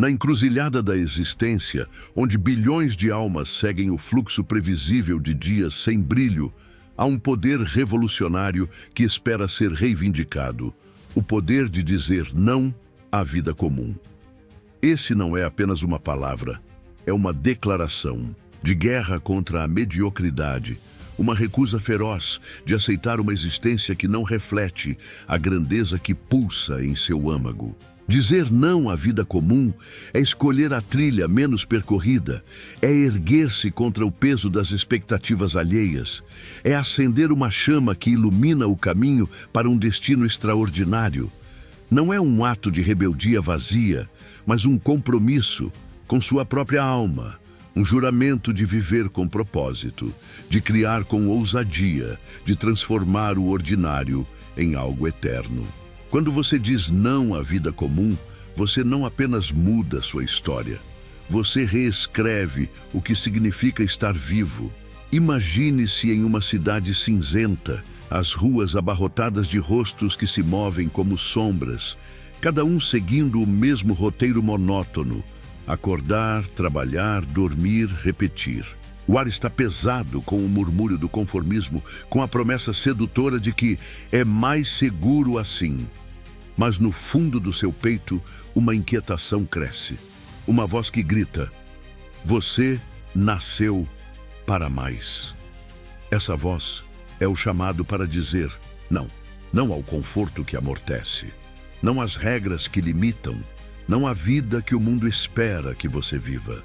Na encruzilhada da existência, onde bilhões de almas seguem o fluxo previsível de dias sem brilho, há um poder revolucionário que espera ser reivindicado: o poder de dizer não à vida comum. Esse não é apenas uma palavra, é uma declaração de guerra contra a mediocridade, uma recusa feroz de aceitar uma existência que não reflete a grandeza que pulsa em seu âmago. Dizer não à vida comum é escolher a trilha menos percorrida, é erguer-se contra o peso das expectativas alheias, é acender uma chama que ilumina o caminho para um destino extraordinário. Não é um ato de rebeldia vazia, mas um compromisso com sua própria alma, um juramento de viver com propósito, de criar com ousadia, de transformar o ordinário em algo eterno. Quando você diz não à vida comum, você não apenas muda sua história, você reescreve o que significa estar vivo. Imagine-se em uma cidade cinzenta, as ruas abarrotadas de rostos que se movem como sombras, cada um seguindo o mesmo roteiro monótono: acordar, trabalhar, dormir, repetir. O ar está pesado com o murmúrio do conformismo, com a promessa sedutora de que é mais seguro assim. Mas no fundo do seu peito, uma inquietação cresce. Uma voz que grita: você nasceu para mais. Essa voz é o chamado para dizer não. Não ao conforto que amortece, não às regras que limitam, não à vida que o mundo espera que você viva.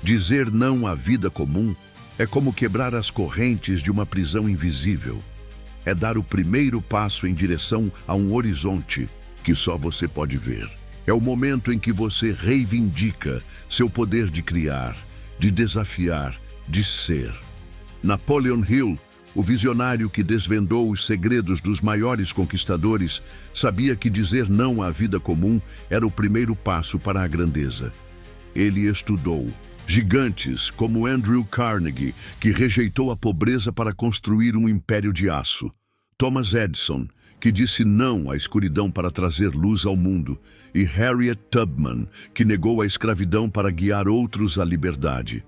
Dizer não à vida comum é como quebrar as correntes de uma prisão invisível. É dar o primeiro passo em direção a um horizonte que só você pode ver. É o momento em que você reivindica seu poder de criar, de desafiar, de ser. Napoleon Hill, o visionário que desvendou os segredos dos maiores conquistadores, sabia que dizer não à vida comum era o primeiro passo para a grandeza. Ele estudou gigantes como Andrew Carnegie, que rejeitou a pobreza para construir um império de aço; Thomas Edison, que disse não à escuridão para trazer luz ao mundo; e Harriet Tubman, que negou a escravidão para guiar outros à liberdade.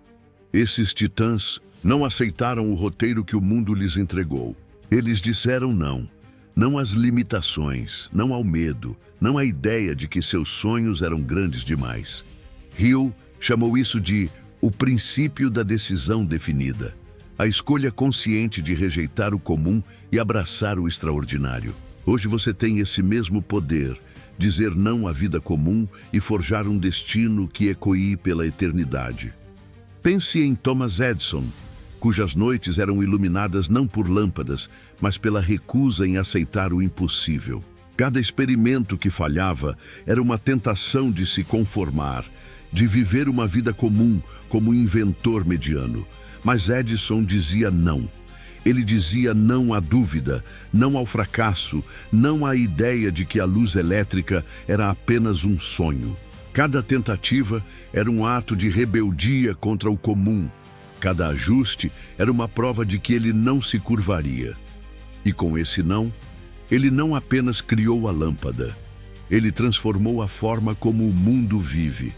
Esses titãs não aceitaram o roteiro que o mundo lhes entregou. Eles disseram não. Não às limitações, não ao medo, não à ideia de que seus sonhos eram grandes demais. Hill chamou isso de o princípio da decisão definida, a escolha consciente de rejeitar o comum e abraçar o extraordinário. Hoje você tem esse mesmo poder, dizer não à vida comum e forjar um destino que ecoe pela eternidade. Pense em Thomas Edison, cujas noites eram iluminadas não por lâmpadas, mas pela recusa em aceitar o impossível. Cada experimento que falhava era uma tentação de se conformar, de viver uma vida comum como inventor mediano. Mas Edison dizia não. Ele dizia não à dúvida, não ao fracasso, não à ideia de que a luz elétrica era apenas um sonho. Cada tentativa era um ato de rebeldia contra o comum. Cada ajuste era uma prova de que ele não se curvaria. E com esse não, ele não apenas criou a lâmpada, ele transformou a forma como o mundo vive.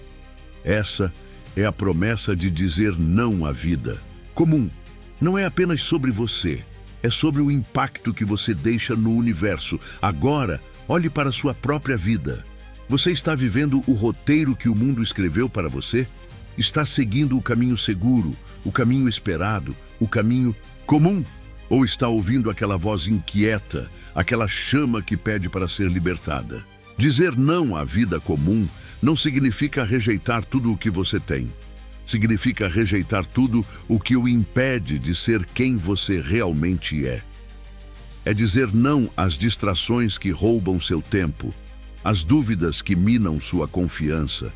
Essa é a promessa de dizer não à vida comum. Não é apenas sobre você, é sobre o impacto que você deixa no universo. Agora, olhe para a sua própria vida. Você está vivendo o roteiro que o mundo escreveu para você? Está seguindo o caminho seguro, o caminho esperado, o caminho comum? Ou está ouvindo aquela voz inquieta, aquela chama que pede para ser libertada? Dizer não à vida comum não significa rejeitar tudo o que você tem. Significa rejeitar tudo o que o impede de ser quem você realmente é. É dizer não às distrações que roubam seu tempo, às dúvidas que minam sua confiança,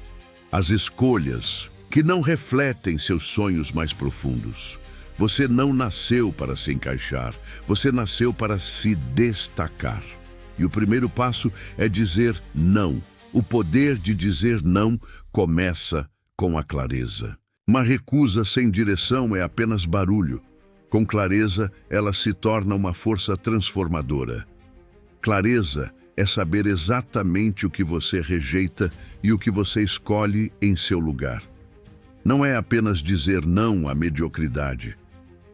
às escolhas que não refletem seus sonhos mais profundos. Você não nasceu para se encaixar, você nasceu para se destacar. E o primeiro passo é dizer não. O poder de dizer não começa com a clareza. Uma recusa sem direção é apenas barulho. Com clareza, ela se torna uma força transformadora. Clareza é saber exatamente o que você rejeita e o que você escolhe em seu lugar. Não é apenas dizer não à mediocridade.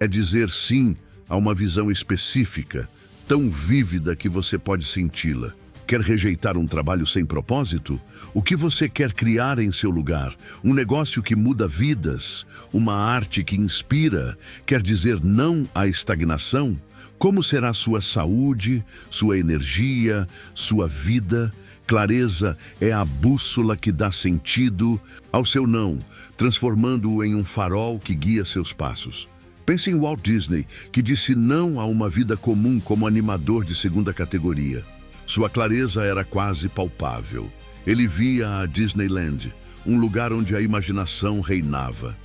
É dizer sim a uma visão específica, tão vívida que você pode senti-la. Quer rejeitar um trabalho sem propósito? O que você quer criar em seu lugar? Um negócio que muda vidas? Uma arte que inspira? Quer dizer não à estagnação? Como será sua saúde, sua energia, sua vida? Clareza é a bússola que dá sentido ao seu não, transformando-o em um farol que guia seus passos. Pense em Walt Disney, que disse não a uma vida comum como animador de segunda categoria. Sua clareza era quase palpável. Ele via a Disneyland, um lugar onde a imaginação reinava.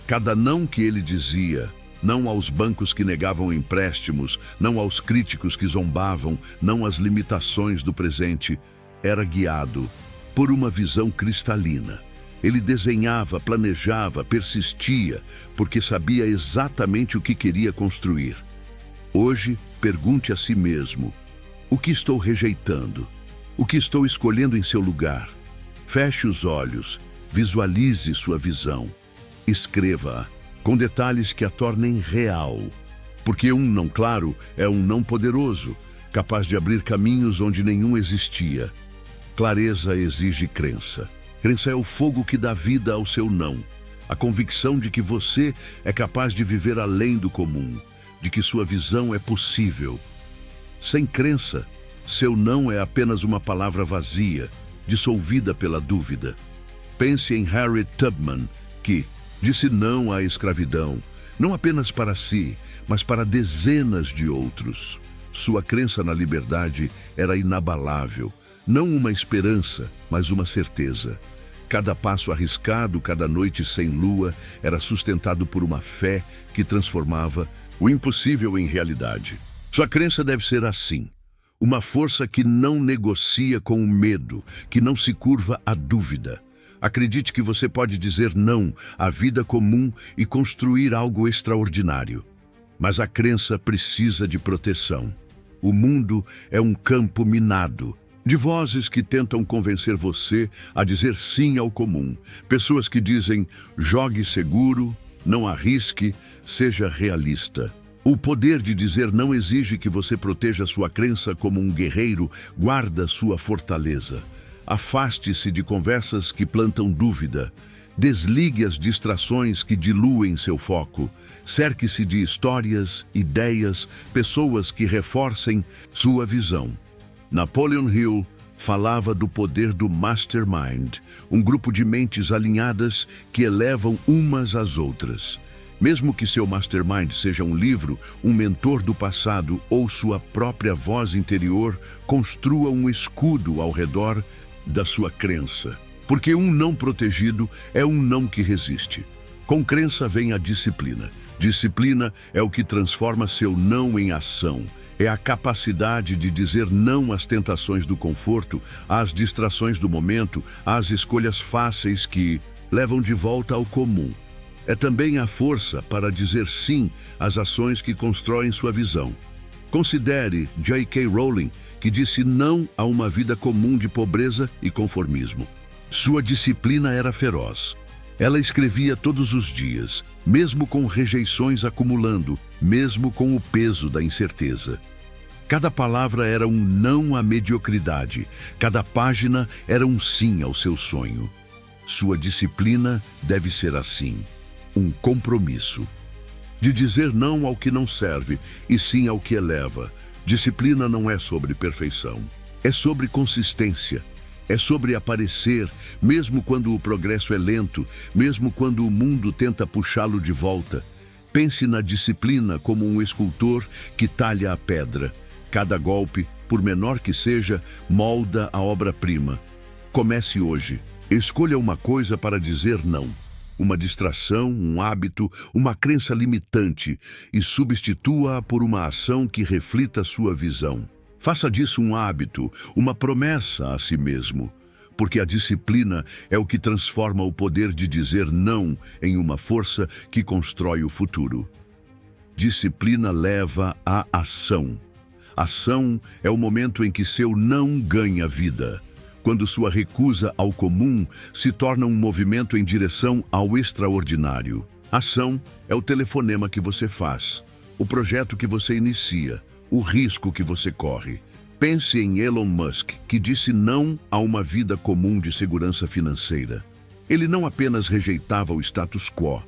Cada não que ele dizia, não aos bancos que negavam empréstimos, não aos críticos que zombavam, não às limitações do presente, era guiado por uma visão cristalina. Ele desenhava, planejava, persistia, porque sabia exatamente o que queria construir. Hoje, pergunte a si mesmo: o que estou rejeitando? O que estou escolhendo em seu lugar? Feche os olhos, visualize sua visão. Escreva-a, com detalhes que a tornem real. Porque um não claro é um não poderoso, capaz de abrir caminhos onde nenhum existia. Clareza exige crença. Crença é o fogo que dá vida ao seu não. A convicção de que você é capaz de viver além do comum, de que sua visão é possível. Sem crença, seu não é apenas uma palavra vazia, dissolvida pela dúvida. Pense em Harriet Tubman, que disse não à escravidão, não apenas para si, mas para dezenas de outros. Sua crença na liberdade era inabalável, não uma esperança, mas uma certeza. Cada passo arriscado, cada noite sem lua, era sustentado por uma fé que transformava o impossível em realidade. Sua crença deve ser assim, uma força que não negocia com o medo, que não se curva à dúvida. Acredite que você pode dizer não à vida comum e construir algo extraordinário. Mas a crença precisa de proteção. O mundo é um campo minado, de vozes que tentam convencer você a dizer sim ao comum. Pessoas que dizem: jogue seguro, não arrisque, seja realista. O poder de dizer não exige que você proteja sua crença como um guerreiro, guarda sua fortaleza. Afaste-se de conversas que plantam dúvida. Desligue as distrações que diluem seu foco. Cerque-se de histórias, ideias, pessoas que reforcem sua visão. Napoleon Hill falava do poder do Mastermind, um grupo de mentes alinhadas que elevam umas às outras. Mesmo que seu mastermind seja um livro, um mentor do passado ou sua própria voz interior, construa um escudo ao redor da sua crença. Porque um não protegido é um não que resiste. Com crença vem a disciplina. Disciplina é o que transforma seu não em ação. É a capacidade de dizer não às tentações do conforto, às distrações do momento, às escolhas fáceis que levam de volta ao comum. É também a força para dizer sim às ações que constroem sua visão. Considere J.K. Rowling, que disse não a uma vida comum de pobreza e conformismo. Sua disciplina era feroz. Ela escrevia todos os dias, mesmo com rejeições acumulando, mesmo com o peso da incerteza. Cada palavra era um não à mediocridade, cada página era um sim ao seu sonho. Sua disciplina deve ser assim. Um compromisso de dizer não ao que não serve e sim ao que eleva. Disciplina não é sobre perfeição, é sobre consistência, é sobre aparecer, mesmo quando o progresso é lento, mesmo quando o mundo tenta puxá-lo de volta. Pense na disciplina como um escultor que talha a pedra. Cada golpe, por menor que seja, molda a obra-prima. Comece hoje. Escolha uma coisa para dizer não. Uma distração, um hábito, uma crença limitante e substitua-a por uma ação que reflita sua visão. Faça disso um hábito, uma promessa a si mesmo, porque a disciplina é o que transforma o poder de dizer não em uma força que constrói o futuro. Disciplina leva à ação. Ação é o momento em que seu não ganha vida, quando sua recusa ao comum se torna um movimento em direção ao extraordinário. Ação é o telefonema que você faz, o projeto que você inicia, o risco que você corre. Pense em Elon Musk, que disse não a uma vida comum de segurança financeira. Ele não apenas rejeitava o status quo,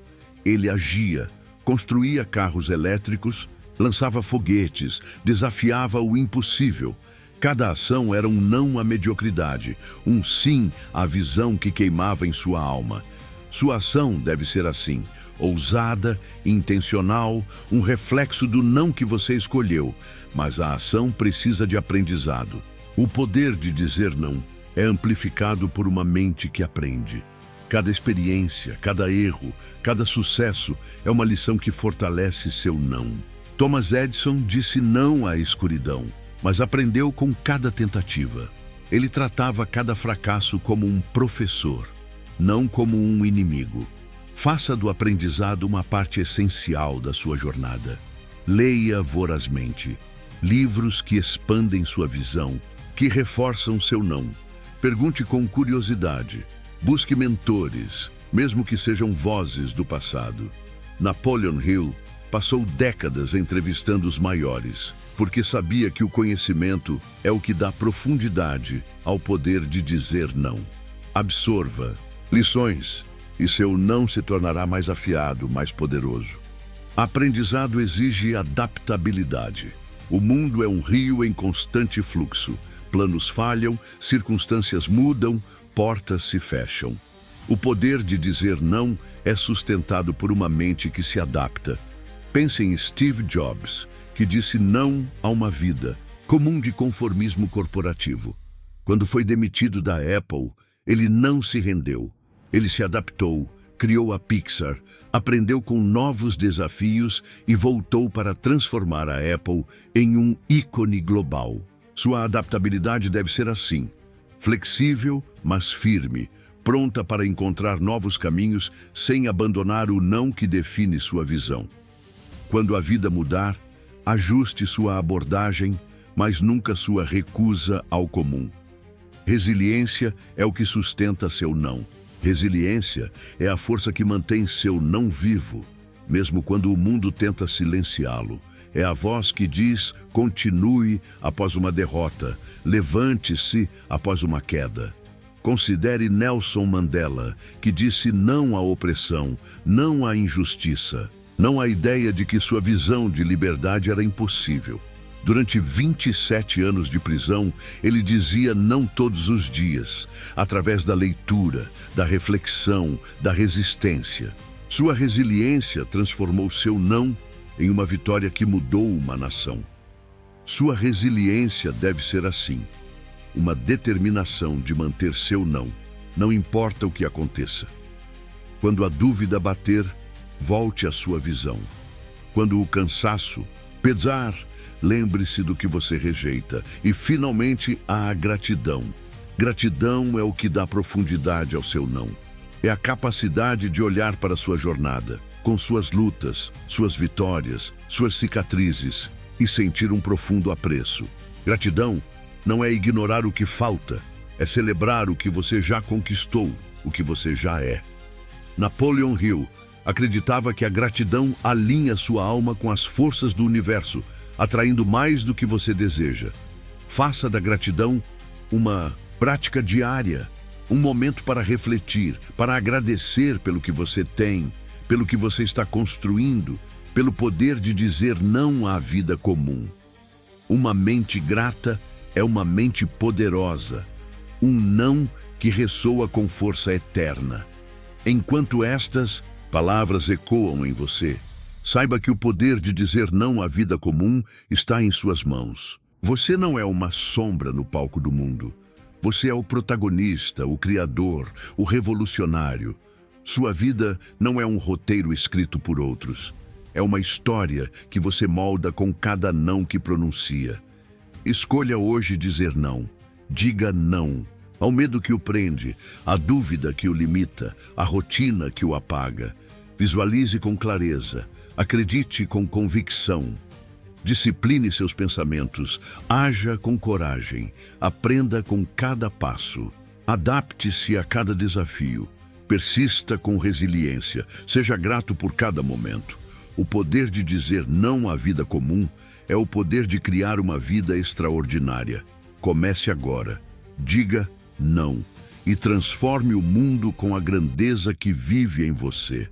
ele agia, construía carros elétricos, lançava foguetes, desafiava o impossível. Cada ação era um não à mediocridade, um sim à visão que queimava em sua alma. Sua ação deve ser assim, ousada, intencional, um reflexo do não que você escolheu, mas a ação precisa de aprendizado. O poder de dizer não é amplificado por uma mente que aprende. Cada experiência, cada erro, cada sucesso é uma lição que fortalece seu não. Thomas Edison disse não à escuridão, mas aprendeu com cada tentativa. Ele tratava cada fracasso como um professor, não como um inimigo. Faça do aprendizado uma parte essencial da sua jornada. Leia vorazmente. Livros que expandem sua visão, que reforçam seu não. Pergunte com curiosidade. Busque mentores, mesmo que sejam vozes do passado. Napoleon Hill passou décadas entrevistando os maiores, porque sabia que o conhecimento é o que dá profundidade ao poder de dizer não. Absorva lições e seu não se tornará mais afiado, mais poderoso. Aprendizado exige adaptabilidade. O mundo é um rio em constante fluxo. Planos falham, circunstâncias mudam, portas se fecham. O poder de dizer não é sustentado por uma mente que se adapta. Pense em Steve Jobs, que disse não a uma vida comum de conformismo corporativo. Quando foi demitido da Apple, ele não se rendeu. Ele se adaptou, criou a Pixar, aprendeu com novos desafios e voltou para transformar a Apple em um ícone global. Sua adaptabilidade deve ser assim, flexível, mas firme, pronta para encontrar novos caminhos sem abandonar o não que define sua visão. Quando a vida mudar, ajuste sua abordagem, mas nunca sua recusa ao comum. Resiliência é o que sustenta seu não. Resiliência é a força que mantém seu não vivo, mesmo quando o mundo tenta silenciá-lo. É a voz que diz, continue após uma derrota, levante-se após uma queda. Considere Nelson Mandela, que disse não à opressão, não à injustiça, não à ideia de que sua visão de liberdade era impossível. Durante 27 anos de prisão, ele dizia não todos os dias, através da leitura, da reflexão, da resistência. Sua resiliência transformou seu não em uma vitória que mudou uma nação. Sua resiliência deve ser assim, uma determinação de manter seu não, não importa o que aconteça. Quando a dúvida bater, volte à sua visão. Quando o cansaço pesar, lembre-se do que você rejeita e, finalmente, a gratidão. Gratidão é o que dá profundidade ao seu não. É a capacidade de olhar para sua jornada, com suas lutas, suas vitórias, suas cicatrizes e sentir um profundo apreço. Gratidão não é ignorar o que falta, é celebrar o que você já conquistou, o que você já é. Napoleon Hill acreditava que a gratidão alinha sua alma com as forças do universo, atraindo mais do que você deseja. Faça da gratidão uma prática diária, um momento para refletir, para agradecer pelo que você tem, pelo que você está construindo, pelo poder de dizer não à vida comum. Uma mente grata é uma mente poderosa, um não que ressoa com força eterna. Enquanto estas palavras ecoam em você, saiba que o poder de dizer não à vida comum está em suas mãos. Você não é uma sombra no palco do mundo. Você é o protagonista, o criador, o revolucionário. Sua vida não é um roteiro escrito por outros. É uma história que você molda com cada não que pronuncia. Escolha hoje dizer não. Diga não ao medo que o prende, à dúvida que o limita, à rotina que o apaga. Visualize com clareza. Acredite com convicção. Discipline seus pensamentos, haja com coragem, aprenda com cada passo. Adapte-se a cada desafio, persista com resiliência, seja grato por cada momento. O poder de dizer não à vida comum é o poder de criar uma vida extraordinária. Comece agora, diga não e transforme o mundo com a grandeza que vive em você.